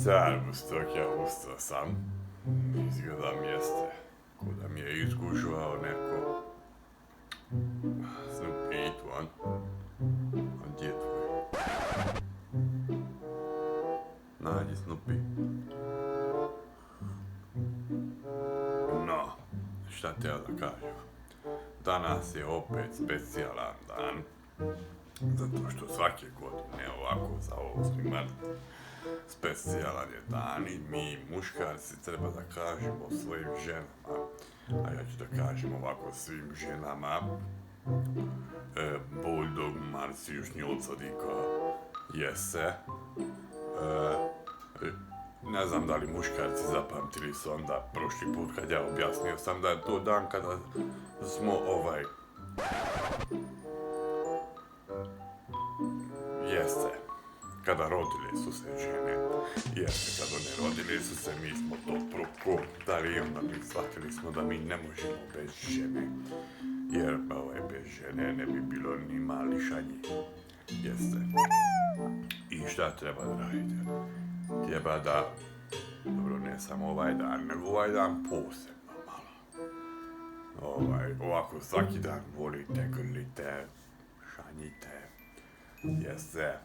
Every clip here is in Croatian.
Servus, dok ja ustao sam. Izgleda mjeste ko da mi je izgužvao neko Snoopy i Twon. A gdje je tvoj? Nađi Snoopy. No, šta te ja da kažem? Danas je opet specijalan dan. Zato što svake godine ovako za 8. mart specijalan je dan i mi muškarci treba da kažemo svojim ženama, a ja ću da kažem ovako svim ženama, Bulldog Marciju Šnjolcodiko jese. Ne znam da li muškarci zapamtili su onda prošli put kad ja objasnio sam da je to dan kada smo jeste, kada rodile su se žene, jeste, kad one rodile su se, mi smo to prokoptali i onda mi shvatili smo da mi ne možemo bez žene, jer bez žene ne bi bilo ni mališanje, jeste. I šta treba da radite? Treba da, dobro, ne samo ovaj dan, nego ovaj dan posebno malo. Ovako svaki dan volite, grlite, šanjite, jeste.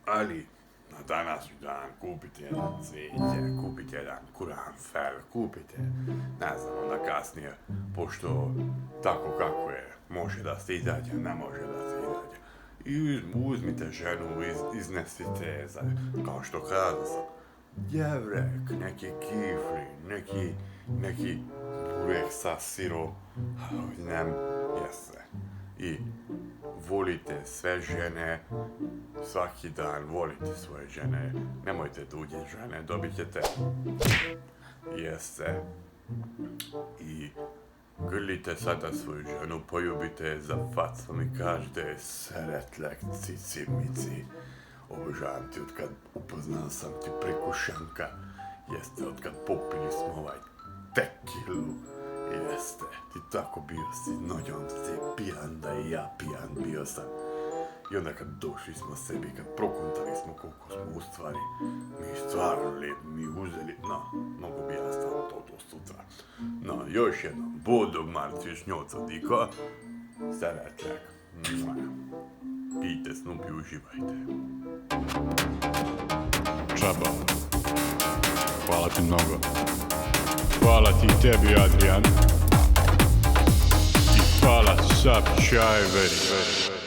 Ali na današnji dan kupite jedan cvijeće, kupite jedan kuranfel, kupite, ne znam, onda kasnije, pošto tako kako je, može da se izađe, ne može da se izađe. I uzmite ženu, iznesite za, kao što kazao sam, djevrek, neki kifli, neki burek sa sirom, jeste. I volite sve žene, svaki dan volite svoje žene, nemojte tuđe žene, dobit ćete, jeste. I grlite sada svoju ženu, poljubite za facom i kažete sretlek, cici, mici, obožavam ti otkad upoznao sam ti preko šanka, jeste, otkad popili smo tekilu, jeste, ti tako bio si, noćom si pijan da i ja pijan bio sam. I onda kad došli smo sebi, kad prokontali smo koliko smo u stvari, mi stvarno lijepi, mi uzeli, mogu bi ja stavno to sutra. No, još jednom, Bulldog Marciju Šnjolcodiko, srećak. Pijte Snoopy, uživajte. Čaba, hvala ti mnogo. Hvala ti tebi, Adrian. I hvala Sap Čaj, veri.